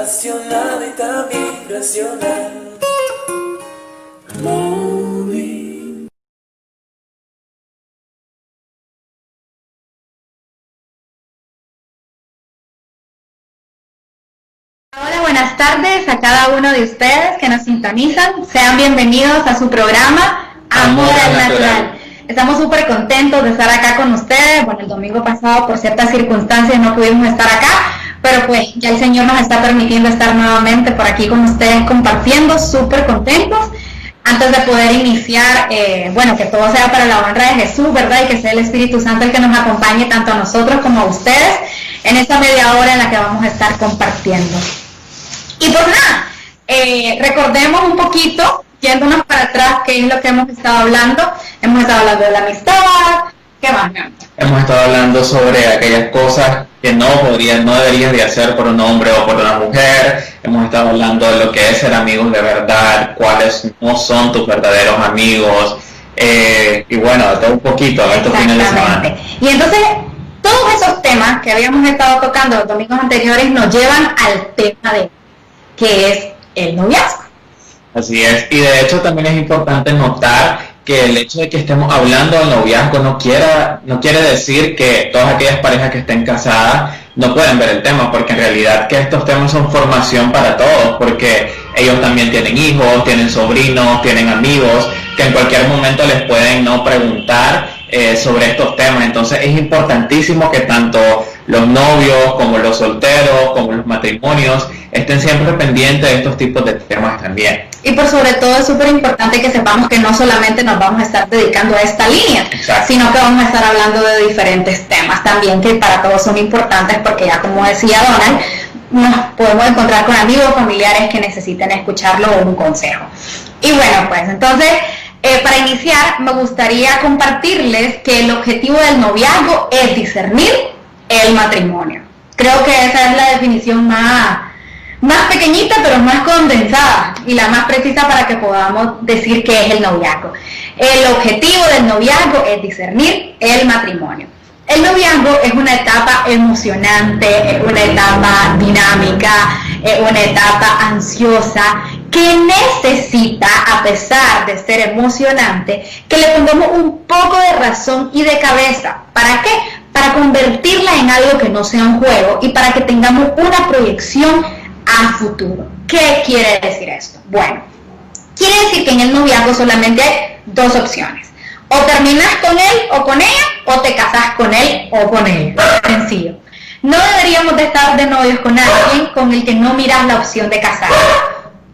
apasionada y también racional. Movie. Hola, buenas tardes a cada uno de ustedes que nos sintonizan. Sean bienvenidos a su programa Amor al Natural. Estamos súper contentos de estar acá con ustedes. Bueno, el domingo pasado por ciertas circunstancias no pudimos estar acá, pero pues ya el Señor nos está permitiendo estar nuevamente por aquí con ustedes compartiendo, súper contentos. Antes de poder iniciar, que todo sea para la honra de Jesús, ¿verdad? Y que sea el Espíritu Santo el que nos acompañe tanto a nosotros como a ustedes en esta media hora en la que vamos a estar compartiendo. Y pues nada, recordemos un poquito, yéndonos para atrás, qué es lo que hemos estado hablando. Hemos estado hablando de la amistad. ¿Qué más? Hemos estado hablando sobre aquellas cosas que no deberías de hacer por un hombre o por una mujer. Hemos estado hablando de lo que es ser amigos de verdad, cuáles no son tus verdaderos amigos, y bueno, de todo un poquito a estos fines de semana. Y entonces, todos esos temas que habíamos estado tocando los domingos anteriores nos llevan al tema de que es el noviazgo. Así es, y de hecho también es importante notar que el hecho de que estemos hablando del noviazgo no quiere decir que todas aquellas parejas que estén casadas no pueden ver el tema, porque en realidad que estos temas son formación para todos, porque ellos también tienen hijos, tienen sobrinos, tienen amigos, que en cualquier momento les pueden no preguntar sobre estos temas. Entonces es importantísimo que tanto los novios como los solteros como los matrimonios estén siempre pendientes de estos tipos de temas también. Y por sobre todo es súper importante que sepamos que no solamente nos vamos a estar dedicando a esta línea, exacto, sino que vamos a estar hablando de diferentes temas también que para todos son importantes, porque ya como decía Donald, nos podemos encontrar con amigos, familiares que necesiten escucharlo o un consejo. Y bueno, pues entonces, para iniciar me gustaría compartirles que el objetivo del noviazgo es discernir el matrimonio. Creo que esa es la definición más pequeñita pero más condensada y la más precisa para que podamos decir qué es el noviazgo. El objetivo del noviazgo es discernir el matrimonio. El noviazgo es una etapa emocionante, es una etapa dinámica, es una etapa ansiosa que necesita, a pesar de ser emocionante, que le pongamos un poco de razón y de cabeza. ¿Para qué? Para convertirla en algo que no sea un juego y para que tengamos una proyección a futuro. ¿Qué quiere decir esto? Bueno, quiere decir que en el noviazgo solamente hay dos opciones. O terminas con él o con ella, o te casas con él o con ella. Sencillo. No deberíamos de estar de novios con alguien con el que no miras la opción de casar.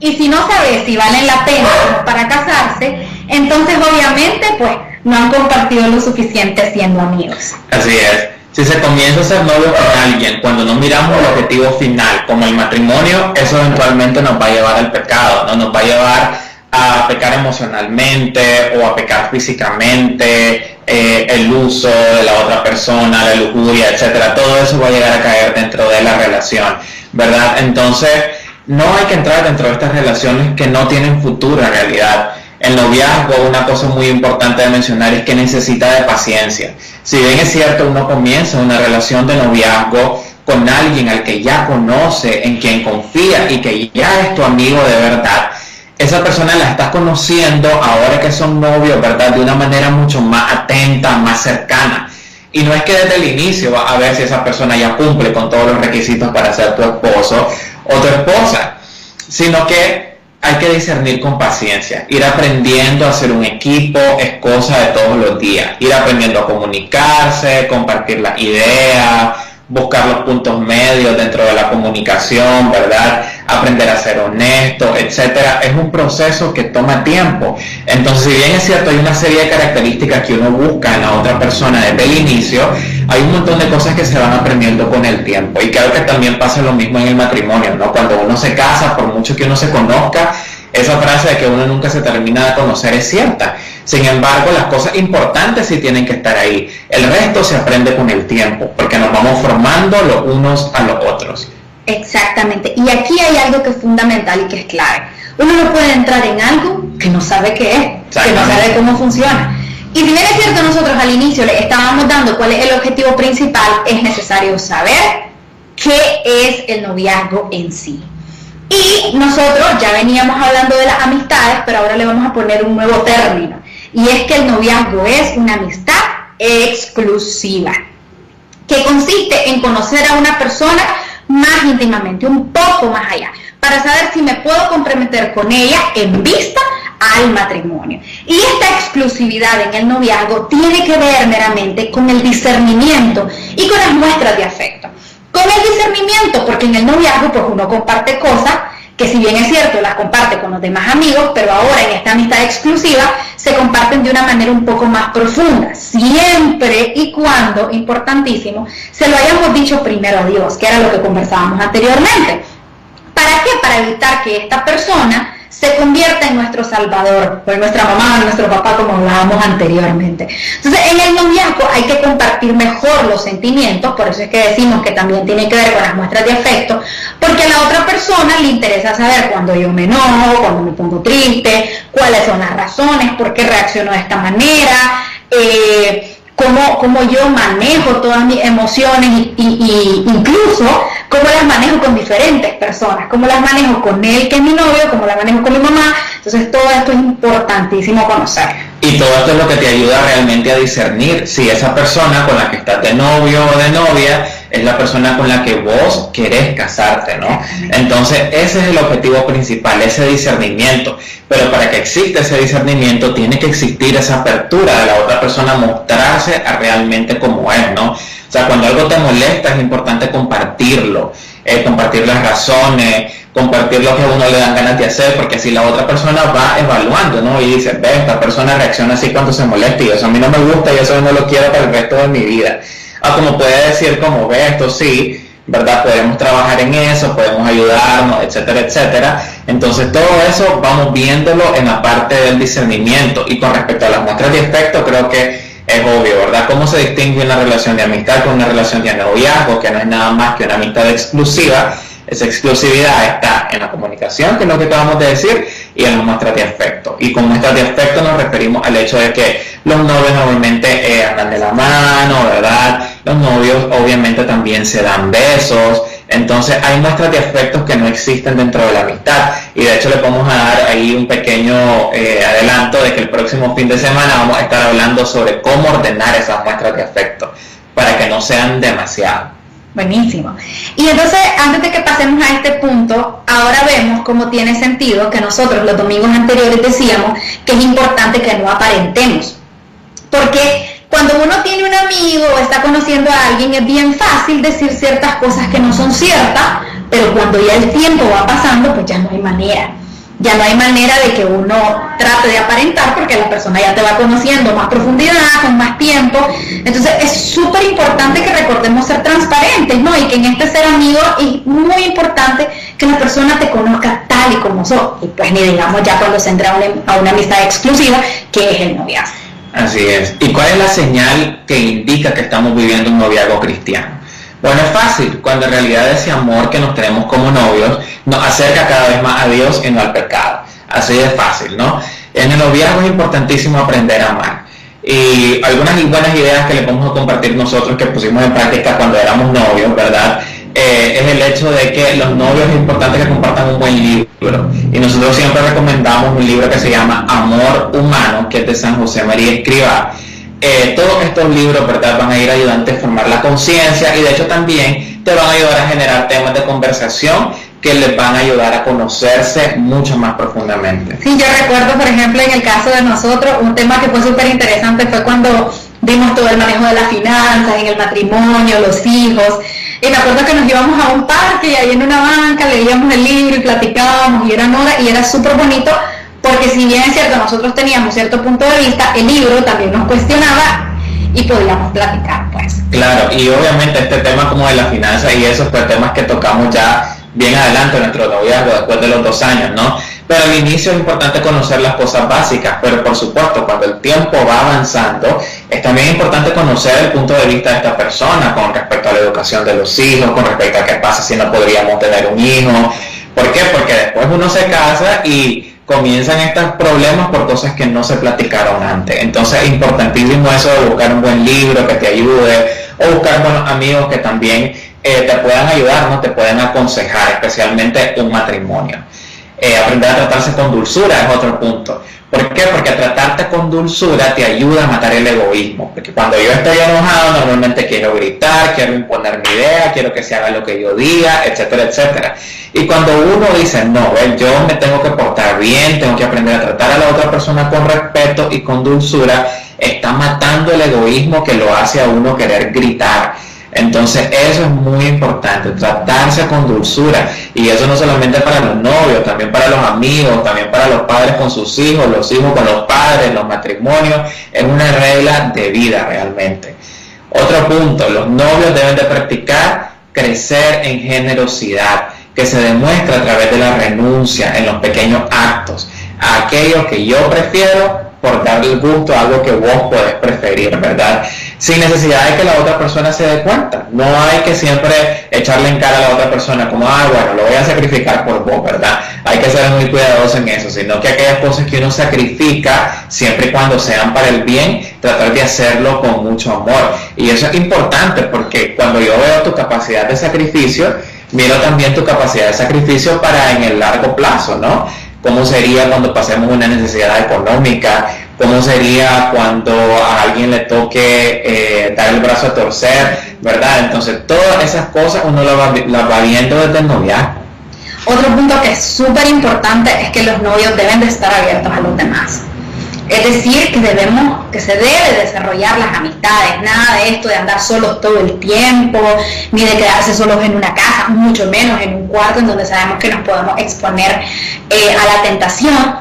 Y si no sabes si valen la pena para casarse, entonces obviamente pues no han compartido lo suficiente siendo amigos. Así es. Si se comienza a ser novio con alguien cuando no miramos el objetivo final, como el matrimonio, eso eventualmente nos va a llevar al pecado, ¿no? Nos va a llevar a pecar emocionalmente o a pecar físicamente, el uso de la otra persona, la lujuria, etcétera. Todo eso va a llegar a caer dentro de la relación, ¿verdad? Entonces, no hay que entrar dentro de estas relaciones que no tienen futuro en realidad. El noviazgo, una cosa muy importante de mencionar es que necesita de paciencia. Si bien es cierto, uno comienza una relación de noviazgo con alguien al que ya conoce, en quien confía y que ya es tu amigo de verdad, esa persona la estás conociendo ahora que son novios, ¿verdad? De una manera mucho más atenta, más cercana. Y no es que desde el inicio vas a ver si esa persona ya cumple con todos los requisitos para ser tu esposo o tu esposa, sino que hay que discernir con paciencia, ir aprendiendo a ser un equipo, es cosa de todos los días, ir aprendiendo a comunicarse, compartir las ideas, buscar los puntos medios dentro de la comunicación, ¿verdad? Aprender a ser honesto, etcétera. Es un proceso que toma tiempo. Entonces, si bien es cierto, hay una serie de características que uno busca en la otra persona desde el inicio, hay un montón de cosas que se van aprendiendo con el tiempo. Y creo que también pasa lo mismo en el matrimonio, ¿no? Cuando uno se casa, por mucho que uno se conozca, esa frase de que uno nunca se termina de conocer es cierta. Sin embargo, las cosas importantes sí tienen que estar ahí. El resto se aprende con el tiempo, porque nos vamos formando los unos a los otros. Exactamente. Y aquí hay algo que es fundamental y que es clave. Uno no puede entrar en algo que no sabe qué es, que no sabe cómo funciona. Y si bien es cierto, nosotros al inicio le estábamos dando cuál es el objetivo principal, es necesario saber qué es el noviazgo en sí. Y nosotros ya veníamos hablando de las amistades, pero ahora le vamos a poner un nuevo término. Y es que el noviazgo es una amistad exclusiva, que consiste en conocer a una persona más íntimamente, un poco más allá, para saber si me puedo comprometer con ella en vista al matrimonio. Y esta exclusividad en el noviazgo tiene que ver meramente con el discernimiento y con las muestras de afecto. Con el discernimiento, porque en el noviazgo pues uno comparte cosas que, si bien es cierto, las comparte con los demás amigos, pero ahora en esta amistad exclusiva se comparten de una manera un poco más profunda, siempre y cuando, importantísimo, se lo hayamos dicho primero a Dios, que era lo que conversábamos anteriormente. ¿Para qué? Para evitar que esta persona se convierta en nuestro salvador, o en nuestra mamá o en nuestro papá, como hablábamos anteriormente. Entonces, en el noviazgo hay que compartir mejor los sentimientos, por eso es que decimos que también tiene que ver con las muestras de afecto, porque a la otra persona le interesa saber cuando yo me enojo, cuando me pongo triste, cuáles son las razones, por qué reacciono de esta manera, cómo yo manejo todas mis emociones y incluso cómo las manejo con diferentes personas, cómo las manejo con él, que es mi novio, cómo las manejo con mi mamá. Entonces todo esto es importantísimo conocer. Y todo esto es lo que te ayuda realmente a discernir si esa persona con la que estás de novio o de novia es la persona con la que vos querés casarte, ¿no? Entonces ese es el objetivo principal, ese discernimiento. Pero para que exista ese discernimiento tiene que existir esa apertura de la otra persona a mostrarse a realmente como es, ¿no? O sea, cuando algo te molesta es importante compartirlo, compartir las razones, compartir lo que a uno le dan ganas de hacer, porque así la otra persona va evaluando, ¿no? Y dice, ve, esta persona reacciona así cuando se molesta y eso a mí no me gusta y eso no lo quiero para el resto de mi vida. Como puede decir, como ve, esto sí, ¿verdad? Podemos trabajar en eso, podemos ayudarnos, etcétera, etcétera. Entonces todo eso vamos viéndolo en la parte del discernimiento. Y con respecto a las muestras de afecto, creo que es obvio, ¿verdad? ¿Cómo se distingue una relación de amistad con una relación de noviazgo, que no es nada más que una amistad exclusiva? Esa exclusividad está en la comunicación, que es lo que acabamos de decir, y en las muestras de afecto. Y con muestras de afecto nos referimos al hecho de que los novios normalmente andan de la mano, ¿verdad? Los novios obviamente también se dan besos. Entonces hay muestras de afectos que no existen dentro de la amistad. Y de hecho le podemos dar ahí un pequeño adelanto de que el próximo fin de semana vamos a estar hablando sobre cómo ordenar esas muestras de afecto para que no sean demasiado. Buenísimo. Y entonces, antes de que pasemos a este punto, ahora vemos cómo tiene sentido que nosotros los domingos anteriores decíamos que es importante que no aparentemos. Porque cuando uno tiene un amigo o está conociendo a alguien, es bien fácil decir ciertas cosas que no son ciertas, pero cuando ya el tiempo va pasando, pues ya no hay manera. Ya no hay manera de que uno trate de aparentar, porque la persona ya te va conociendo más profundidad, con más tiempo. Entonces es súper importante que recordemos ser transparentes, ¿no? Y que en este ser amigo es muy importante que la persona te conozca tal y como sos. Y pues ni digamos ya cuando se entra a una amistad exclusiva, que es el noviazgo. Así es. ¿Y cuál es la señal que indica que estamos viviendo un noviazgo cristiano? Bueno, es fácil, cuando en realidad ese amor que nos tenemos como novios nos acerca cada vez más a Dios y no al pecado. Así de fácil, ¿no? En el noviazgo es importantísimo aprender a amar. Y algunas buenas ideas que le vamos a compartir nosotros que pusimos en práctica cuando éramos novios, ¿verdad? Es el hecho de que los novios es importante que compartan un buen libro. Y nosotros siempre recomendamos un libro que se llama Amor Humano, que es de San José María Escrivá. Todos estos libros, ¿verdad?, van a ir ayudando a formar la conciencia y de hecho también te van a ayudar a generar temas de conversación que les van a ayudar a conocerse mucho más profundamente. Sí, yo recuerdo, por ejemplo, en el caso de nosotros, un tema que fue súper interesante fue cuando vimos todo el manejo de las finanzas, en el matrimonio, los hijos. Y me acuerdo que nos íbamos a un parque y ahí en una banca leíamos el libro y platicábamos y eran horas y era súper bonito. Porque si bien es cierto, nosotros teníamos cierto punto de vista, el libro también nos cuestionaba y podíamos platicar, pues. Claro, y obviamente este tema como de la finanza y esos pues temas que tocamos ya bien adelante en nuestro noviazgo después de los 2 años, ¿no? Pero al inicio es importante conocer las cosas básicas, pero por supuesto cuando el tiempo va avanzando es también importante conocer el punto de vista de esta persona con respecto a la educación de los hijos, con respecto a qué pasa si no podríamos tener un hijo. ¿Por qué? Porque después uno se casa y comienzan estos problemas por cosas que no se platicaron antes. Entonces es importantísimo eso de buscar un buen libro que te ayude o buscar buenos amigos que también te puedan ayudar, ¿no? Te pueden aconsejar, especialmente un matrimonio. Aprender a tratarse con dulzura es otro punto. ¿Por qué? Porque tratarte con dulzura te ayuda a matar el egoísmo. Porque cuando yo estoy enojado, normalmente quiero gritar, quiero imponer mi idea, quiero que se haga lo que yo diga, etcétera, etcétera. Y cuando uno dice, no, yo me tengo que portar bien, tengo que aprender a tratar a la otra persona con respeto y con dulzura, está matando el egoísmo que lo hace a uno querer gritar. Entonces eso es muy importante, tratarse con dulzura, y eso no solamente para los novios, también para los amigos, también para los padres con sus hijos, los hijos con los padres, los matrimonios, es una regla de vida realmente. Otro punto, los novios deben de practicar crecer en generosidad, que se demuestra a través de la renuncia en los pequeños actos, a aquello que yo prefiero por darle el gusto a algo que vos podés preferir, ¿verdad? Sin necesidad de que la otra persona se dé cuenta. No hay que siempre echarle en cara a la otra persona como, bueno, lo voy a sacrificar por vos, ¿verdad? Hay que ser muy cuidadoso en eso, sino que aquellas cosas que uno sacrifica, siempre y cuando sean para el bien, tratar de hacerlo con mucho amor. Y eso es importante, porque cuando yo veo tu capacidad de sacrificio, miro también tu capacidad de sacrificio para en el largo plazo, ¿no? ¿Cómo sería cuando pasemos una necesidad económica? ¿Cómo sería cuando a alguien le toque dar el brazo a torcer? ¿Verdad? Entonces, todas esas cosas uno las va viendo desde el noviazgo. Otro punto que es súper importante es que los novios deben de estar abiertos a los demás. Es decir, que se debe desarrollar las amistades, nada de esto de andar solos todo el tiempo, ni de quedarse solos en una casa, mucho menos en un cuarto en donde sabemos que nos podemos exponer a la tentación.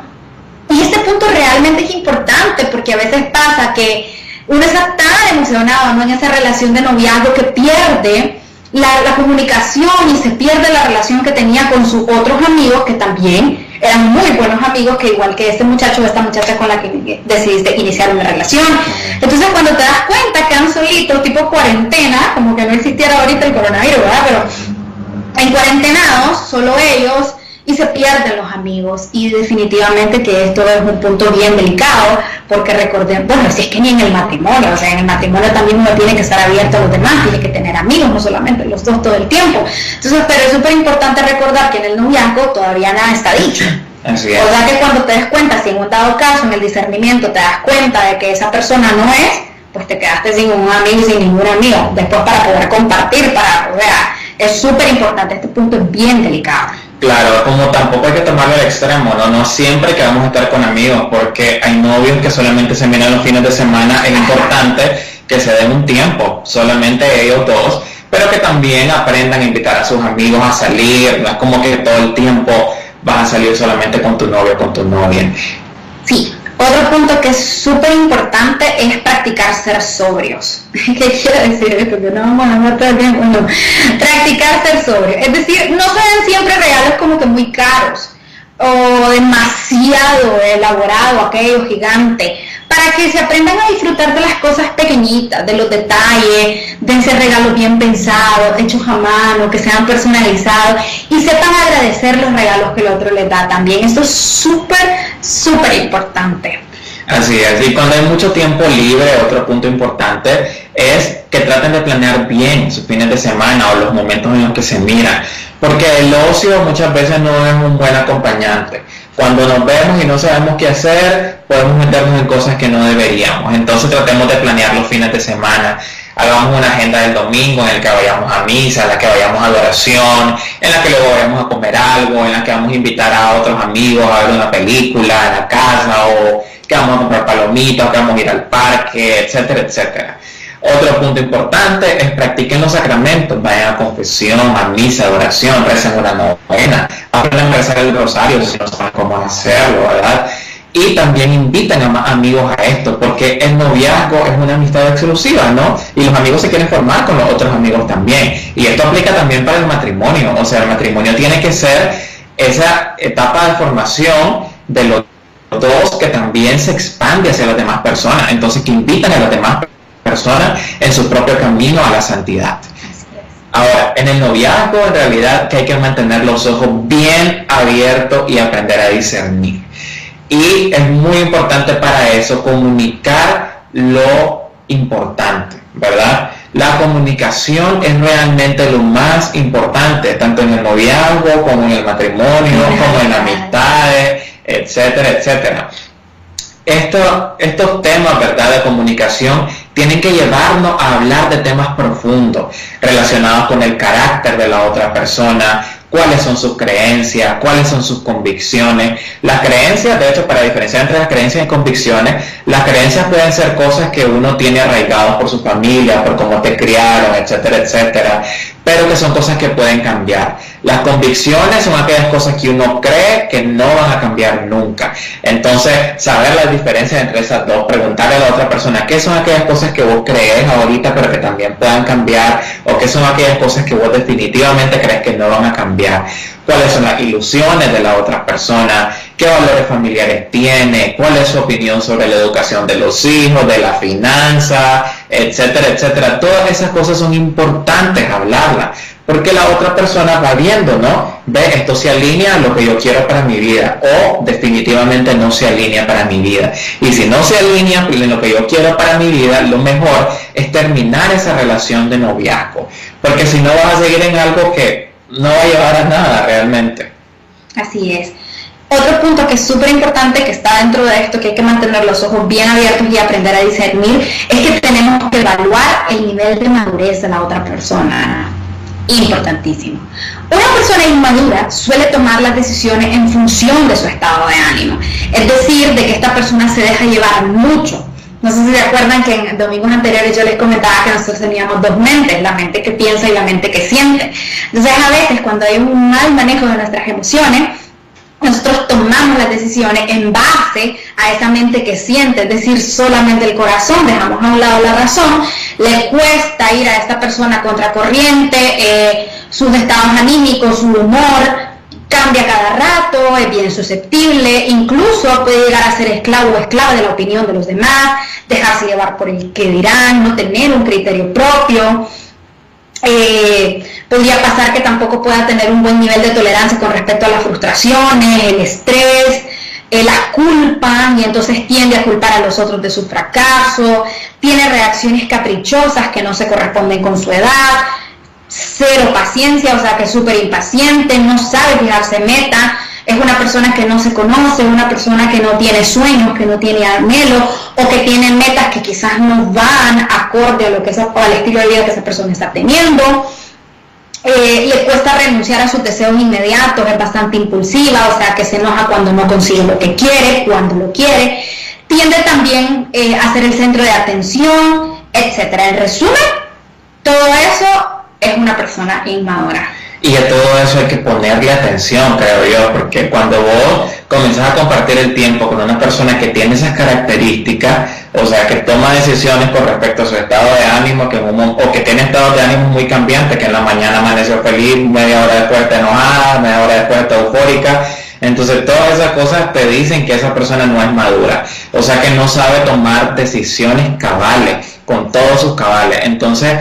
Y este punto realmente es importante, porque a veces pasa que uno está tan emocionado, ¿no?, en esa relación de noviazgo, que pierde la comunicación y se pierde la relación que tenía con sus otros amigos, que también eran muy buenos amigos, que igual que este muchacho o esta muchacha con la que decidiste iniciar una relación. Entonces, cuando te das cuenta, quedan solitos, tipo cuarentena, como que no existiera ahorita el coronavirus, ¿verdad? Pero en cuarentenados, solo ellos, y se pierden los amigos. Y definitivamente que esto es un punto bien delicado, porque recordemos, bueno, si es que ni en el matrimonio, o sea, en el matrimonio también uno tiene que estar abierto a los demás, tiene que tener amigos, no solamente los dos todo el tiempo. Entonces, pero es súper importante recordar que en el noviazgo todavía nada está dicho. Así es. O sea que cuando te des cuenta, si en un dado caso, en el discernimiento, te das cuenta de que esa persona no es, pues te quedaste sin un amigo y sin ningún amigo. Después, para poder compartir, o sea, es súper importante, este punto es bien delicado. Claro, como tampoco hay que tomarlo al extremo, ¿no? No siempre que vamos a estar con amigos, porque hay novios que solamente se miran los fines de semana. Es importante que se den un tiempo, solamente ellos dos, pero que también aprendan a invitar a sus amigos a salir. No es como que todo el tiempo vas a salir solamente con tu novio o con tu novia. Sí. Otro punto que es súper importante es practicar ser sobrios. ¿Qué quiere decir esto? Que no vamos a hablar todo el tiempo. Bueno, practicar ser sobrios. Es decir, no se den siempre regalos como que muy caros o demasiado elaborado, aquello gigante, para que se aprendan a disfrutar de las cosas pequeñitas, de los detalles, de ese regalo bien pensado, hechos a mano, que sean personalizados, y sepan agradecer los regalos que el otro les da también. Esto es súper importante. Así es, y cuando hay mucho tiempo libre, otro punto importante es que traten de planear bien sus fines de semana o los momentos en los que se miran, porque el ocio muchas veces no es un buen acompañante. Cuando nos vemos y no sabemos qué hacer, podemos meternos en cosas que no deberíamos. Entonces tratemos de planear los fines de semana. Hagamos una agenda del domingo en la que vayamos a misa, en la que vayamos a adoración, en la que luego vayamos a comer algo, en la que vamos a invitar a otros amigos a ver una película en la casa, o que vamos a comprar palomitas, o que vamos a ir al parque, etcétera, etcétera. Otro punto importante es practiquen los sacramentos, vayan a confesión, a misa, a oración, recen una novena, aprendan a rezar el rosario si no saben cómo hacerlo, ¿verdad? Y también inviten a más amigos a esto, porque el noviazgo es una amistad exclusiva, ¿no? Y los amigos se quieren formar con los otros amigos también. Y esto aplica también para el matrimonio, o sea, el matrimonio tiene que ser esa etapa de formación de los dos que también se expande hacia las demás personas, entonces que invitan a las demás personas en su propio camino a la santidad. Ahora, en el noviazgo en realidad que hay que mantener los ojos bien abiertos y aprender a discernir. Y es muy importante para eso comunicar lo importante, ¿verdad? La comunicación es realmente lo más importante, tanto en el noviazgo como en el matrimonio, como en las amistades, etcétera, etcétera. Estos temas, ¿verdad?, de comunicación tienen que llevarnos a hablar de temas profundos relacionados con el carácter de la otra persona, cuáles son sus creencias, cuáles son sus convicciones. Las creencias, de hecho, para diferenciar entre las creencias y convicciones, las creencias pueden ser cosas que uno tiene arraigadas por su familia, por cómo te criaron, etcétera, etcétera, pero que son cosas que pueden cambiar. Las convicciones son aquellas cosas que uno cree que no van a cambiar nunca. Entonces, saber las diferencias entre esas dos, preguntarle a la otra persona qué son aquellas cosas que vos crees ahorita pero que también puedan cambiar, o qué son aquellas cosas que vos definitivamente crees que no van a cambiar, cuáles son las ilusiones de la otra persona, qué valores familiares tiene, cuál es su opinión sobre la educación de los hijos, de la finanza, etcétera, etcétera. Todas esas cosas son importantes hablarlas, porque la otra persona va viendo, ¿no? Ve, esto se alinea a lo que yo quiero para mi vida, o definitivamente no se alinea para mi vida. Y si no se alinea en lo que yo quiero para mi vida, lo mejor es terminar esa relación de noviazgo, porque si no vas a seguir en algo que no va a llevar a nada realmente. Así es. Otro punto que es súper importante, que está dentro de esto, que hay que mantener los ojos bien abiertos y aprender a discernir, es que tenemos que evaluar el nivel de madurez de la otra persona. Importantísimo. Una persona inmadura suele tomar las decisiones en función de su estado de ánimo, es decir, de que esta persona se deja llevar mucho. No sé si se acuerdan que en domingos anteriores yo les comentaba que nosotros teníamos dos mentes, la mente que piensa y la mente que siente. Entonces a veces cuando hay un mal manejo de nuestras emociones, nosotros tomamos las decisiones en base a esa mente que siente, es decir, solamente el corazón, dejamos a un lado la razón, le cuesta ir a esta persona contracorriente, sus estados anímicos, su humor cambia cada rato, es bien susceptible, incluso puede llegar a ser esclavo o esclava de la opinión de los demás, dejarse llevar por el que dirán, no tener un criterio propio. Podría pasar que tampoco pueda tener un buen nivel de tolerancia con respecto a las frustraciones, el estrés, la culpa, y entonces tiende a culpar a los otros de su fracaso, tiene reacciones caprichosas que no se corresponden con su edad, cero paciencia, o sea que es súper impaciente, no sabe fijarse meta, es una persona que no se conoce, una persona que no tiene sueños, que no tiene anhelo, o que tiene metas que quizás no van acorde a lo que al estilo de vida que esa persona está teniendo. Le cuesta renunciar a sus deseos inmediatos, es bastante impulsiva, o sea que se enoja cuando no consigue lo que quiere, cuando lo quiere, tiende también a ser el centro de atención, etcétera. En resumen, todo eso es una persona inmadura. Y a todo eso hay que ponerle atención, creo yo, porque cuando vos comenzás a compartir el tiempo con una persona que tiene esas características, o sea, que toma decisiones con respecto a su estado de ánimo, o que tiene estados de ánimo muy cambiantes, que en la mañana amaneció feliz, media hora después está enojada, media hora después está eufórica, entonces todas esas cosas te dicen que esa persona no es madura, o sea, que no sabe tomar decisiones cabales, con todos sus cabales. Entonces,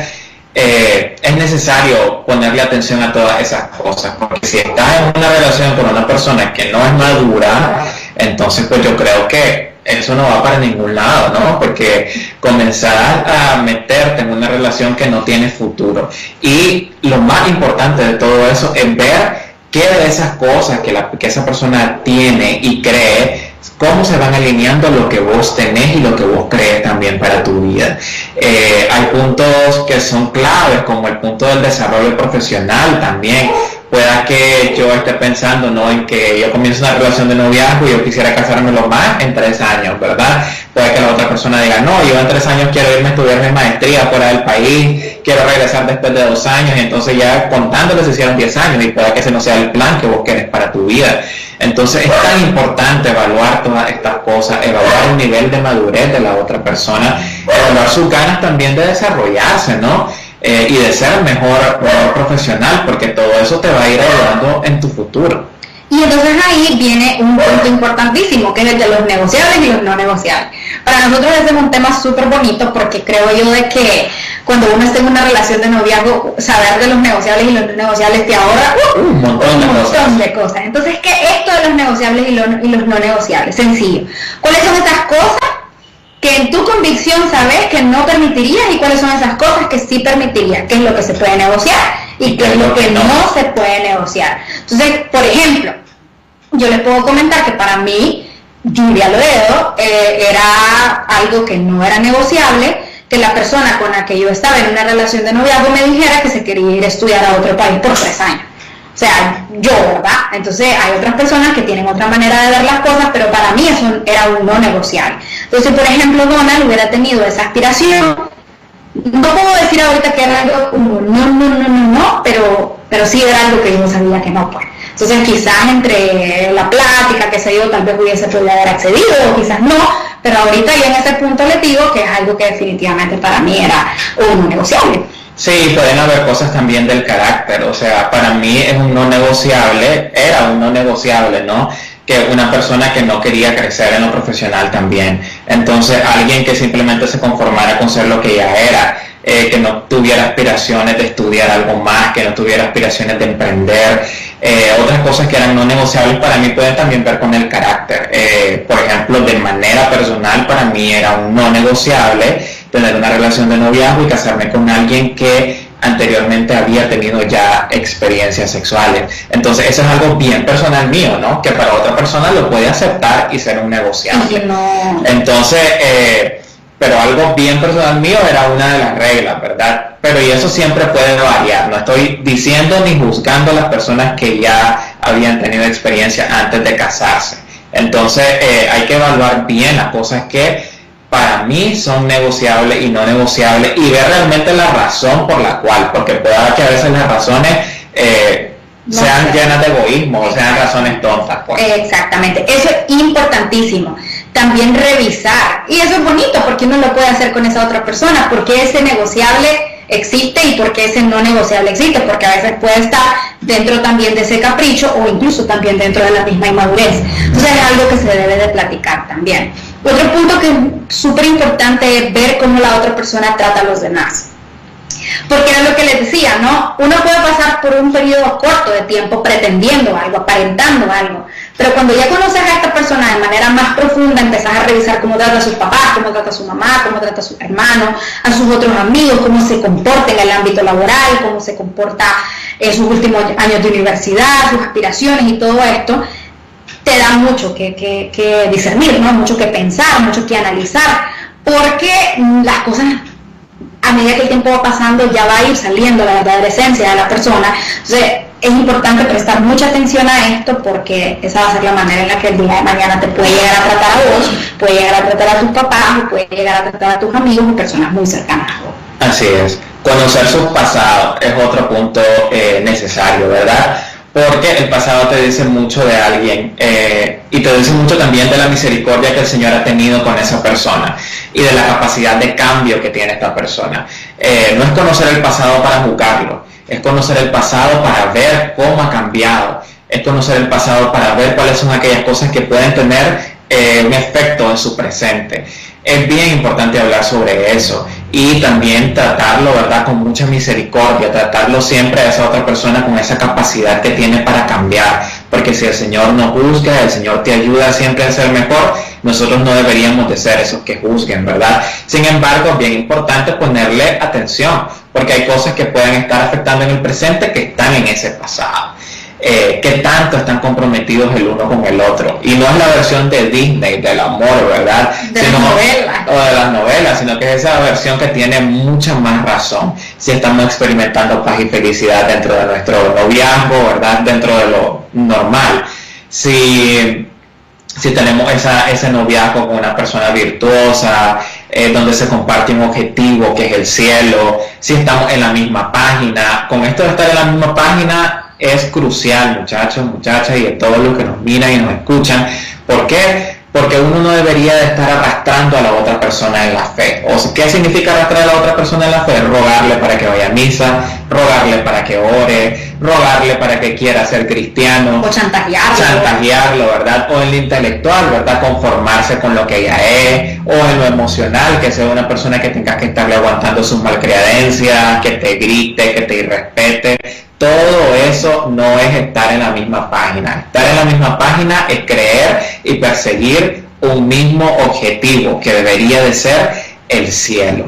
es necesario ponerle atención a todas esas cosas, porque si estás en una relación con una persona que no es madura, entonces pues yo creo que eso no va para ningún lado, ¿no? Porque comenzar a meterte en una relación que no tiene futuro, y lo más importante de todo eso es ver qué de esas cosas que esa persona tiene y cree, cómo se van alineando lo que vos tenés y lo que vos crees también para tu vida. Hay puntos que son claves, como el punto del desarrollo profesional también. Pueda que yo esté pensando, ¿no?, en que yo comienzo una relación de noviazgo y yo quisiera casarme lo más en 3 años, ¿verdad? Puede que la otra persona diga, no, yo en 3 años quiero irme a estudiar mi maestría fuera del país, quiero regresar después de 2 años, y entonces ya contándoles se hicieron 10 años, y puede que ese no sea el plan que vos querés para tu vida. Entonces es tan importante evaluar todas estas cosas, evaluar el nivel de madurez de la otra persona, evaluar sus ganas también de desarrollarse, ¿no? Y de ser mejor profesional, porque todo eso te va a ir ayudando en tu futuro. Y entonces ahí viene un punto importantísimo, que es el de los negociables y los no negociables. Para nosotros ese es un tema súper bonito, porque creo yo de que cuando uno está en una relación de noviazgo, saber de los negociables y los no negociables te ahorra un montón de cosas. Entonces, ¿qué es esto de los negociables y los no negociables? Sencillo. ¿Cuáles son esas cosas que tu convicción sabes que no permitirías y cuáles son esas cosas que sí permitirías, qué es lo que se puede negociar y qué es lo que no se puede negociar. Entonces, por ejemplo, yo les puedo comentar que para mí Lluvia Loredo era algo que no era negociable, que la persona con la que yo estaba en una relación de noviazgo me dijera que se quería ir a estudiar a otro país por 3 años. O sea, yo, ¿verdad? Entonces hay otras personas que tienen otra manera de ver las cosas, pero para mí eso era un no negociable. Entonces, por ejemplo, Donald hubiera tenido esa aspiración. No puedo decir ahorita que era algo como no, pero sí era algo que yo sabía que no, pues. Entonces quizás entre la plática que se dio tal vez hubiese podido haber accedido o quizás no, pero ahorita yo en ese punto les digo que es algo que definitivamente para mí era un no negociable. Sí, pueden haber cosas también del carácter, o sea, para mí es un no negociable, era un no negociable, ¿no? Que una persona que no quería crecer en lo profesional también, entonces alguien que simplemente se conformara con ser lo que ya era, que no tuviera aspiraciones de estudiar algo más, que no tuviera aspiraciones de emprender, otras cosas que eran no negociables para mí pueden también ver con el carácter. Por ejemplo, de manera personal para mí era un no negociable tener una relación de noviazgo y casarme con alguien que anteriormente había tenido ya experiencias sexuales. Entonces eso es algo bien personal mío, ¿no? Que para otra persona lo puede aceptar y ser un negociable. No. Entonces, pero algo bien personal mío era una de las reglas, ¿verdad? Pero y eso siempre puede variar, no estoy diciendo ni juzgando a las personas que ya habían tenido experiencia antes de casarse. Entonces hay que evaluar bien las cosas que para mí son negociables y no negociables y ver realmente la razón por la cual, porque puede haber que a veces las razones sean llenas de egoísmo o sean razones tontas, pues. Exactamente, eso es importantísimo. También revisar, y eso es bonito porque uno lo puede hacer con esa otra persona, porque ese negociable existe y porque ese no negociable existe, porque a veces puede estar dentro también de ese capricho o incluso también dentro de la misma inmadurez. Entonces es algo que se debe de platicar también. Otro punto que es súper importante es ver cómo la otra persona trata a los demás. Porque era lo que les decía, ¿no? Uno puede pasar por un periodo corto de tiempo pretendiendo algo, aparentando algo, pero cuando ya conoces a esta persona de manera más profunda, empezás a revisar cómo trata a sus papás, cómo trata a su mamá, cómo trata a sus hermanos, a sus otros amigos, cómo se comporta en el ámbito laboral, cómo se comporta en sus últimos años de universidad, sus aspiraciones y todo esto, te da mucho que discernir, ¿no? Mucho que pensar, mucho que analizar, porque las cosas a medida que el tiempo va pasando ya va a ir saliendo la verdadera esencia de la persona. Entonces es importante prestar mucha atención a esto porque esa va a ser la manera en la que el día de mañana te puede llegar a tratar a vos, puede llegar a tratar a tus papás, o puede llegar a tratar a tus amigos o personas muy cercanas a vos. Así es, conocer sus pasados es otro punto necesario, ¿verdad? Porque el pasado te dice mucho de alguien y te dice mucho también de la misericordia que el Señor ha tenido con esa persona y de la capacidad de cambio que tiene esta persona. No es conocer el pasado para juzgarlo, es conocer el pasado para ver cómo ha cambiado, es conocer el pasado para ver cuáles son aquellas cosas que pueden tener un efecto en su presente. Es bien importante hablar sobre eso y también tratarlo, ¿verdad?, con mucha misericordia, tratarlo siempre a esa otra persona con esa capacidad que tiene para cambiar, porque si el Señor nos juzga, el Señor te ayuda siempre a ser mejor, nosotros no deberíamos de ser esos que juzguen, ¿verdad? Sin embargo, es bien importante ponerle atención, porque hay cosas que pueden estar afectando en el presente que están en ese pasado. Que tanto están comprometidos el uno con el otro, y no es la versión de Disney del amor, ¿verdad? De las novelas. O de las novelas, sino que es esa versión que tiene mucha más razón si estamos experimentando paz y felicidad dentro de nuestro noviazgo, ¿verdad? Dentro de lo normal. Si tenemos ese noviazgo con una persona virtuosa, donde se comparte un objetivo que es el cielo, si estamos en la misma página. Con esto de estar en la misma página es crucial, muchachos, muchachas, y de todos los que nos miran y nos escuchan. ¿Por qué? Porque uno no debería de estar arrastrando a la otra persona en la fe. ¿Qué significa arrastrar a la otra persona en la fe? Rogarle para que vaya a misa, rogarle para que ore, rogarle para que quiera ser cristiano. O chantajearlo. Chantajearlo, ¿verdad? O en lo intelectual, ¿verdad? Conformarse con lo que ella es. O en lo emocional, que sea una persona que tenga que estarle aguantando sus malcriadencias, que te grite, que te irrespete. Todo eso no es estar en la misma página. Estar en la misma página es creer y perseguir un mismo objetivo que debería de ser el cielo.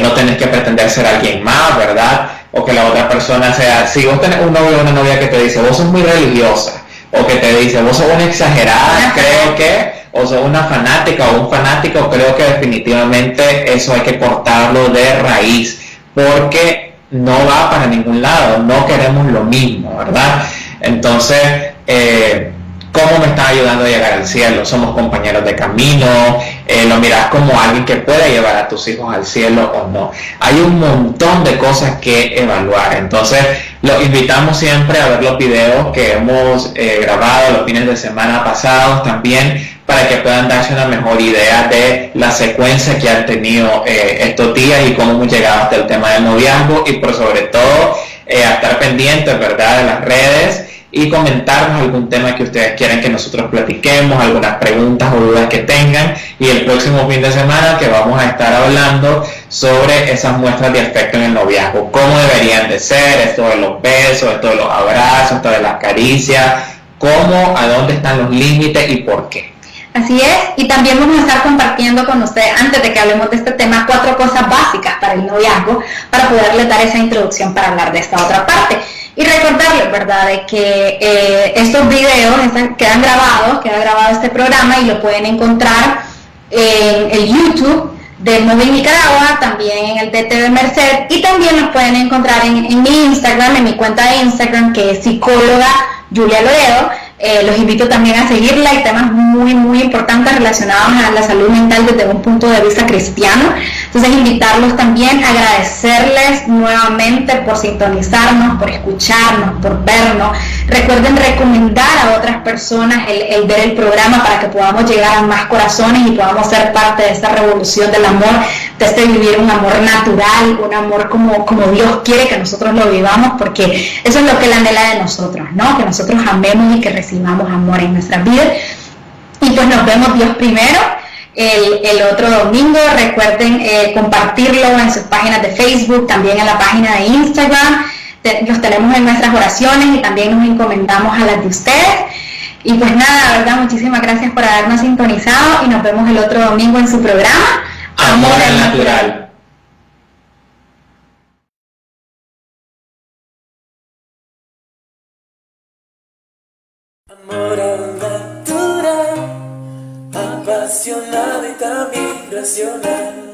No tenés que pretender ser alguien más, ¿verdad? O que la otra persona sea, si vos tenés un novio o una novia que te dice, vos sos muy religiosa, o que te dice, vos sos una exagerada, creo que, o sos una fanática o un fanático, creo que definitivamente eso hay que cortarlo de raíz, porque no va para ningún lado, no queremos lo mismo, ¿verdad? Entonces, ¿cómo me está ayudando a llegar al cielo? Somos compañeros de camino, lo miras como alguien que pueda llevar a tus hijos al cielo o no. Hay un montón de cosas que evaluar, entonces los invitamos siempre a ver los videos que hemos grabado los fines de semana pasados también, para que puedan darse una mejor idea de la secuencia que han tenido estos días y cómo hemos llegado hasta el tema del noviazgo, y por sobre todo a estar pendientes, ¿verdad?, de las redes, y comentarnos algún tema que ustedes quieran que nosotros platiquemos, algunas preguntas o dudas que tengan, y el próximo fin de semana que vamos a estar hablando sobre esas muestras de afecto en el noviazgo, cómo deberían de ser, esto de los besos, esto de los abrazos, esto de las caricias, cómo, a dónde están los límites y por qué. Así es, y también vamos a estar compartiendo con ustedes, antes de que hablemos de este tema, 4 cosas básicas para el noviazgo, para poderles dar esa introducción para hablar de esta otra parte. Y recordarles, ¿verdad?, de que estos videos queda grabado este programa, y lo pueden encontrar en el YouTube de Móvil Nicaragua, también en el de TV Merced, y también los pueden encontrar en mi Instagram, en mi cuenta de Instagram, que es psicóloga Julia Loredo. Los invito también a seguirla. Hay temas muy muy importantes relacionados a la salud mental desde un punto de vista cristiano. Entonces, invitarlos también, agradecerles nuevamente por sintonizarnos, por escucharnos, por vernos. Recuerden recomendar a otras personas el ver el programa, para que podamos llegar a más corazones y podamos ser parte de esta revolución del amor, de este vivir un amor natural, un amor como Dios quiere que nosotros lo vivamos, porque eso es lo que Él anhela de nosotros, ¿no? Que nosotros amemos y que recibamos amor en nuestras vidas. Y pues nos vemos Dios primero el otro domingo. Recuerden compartirlo en sus páginas de Facebook, también en la página de Instagram. Los tenemos en nuestras oraciones y también nos encomendamos a las de ustedes. Y pues nada, verdad, muchísimas gracias por habernos sintonizado, y nos vemos el otro domingo en su programa Amor al Natural. Amor al natural, apasionado y también racional.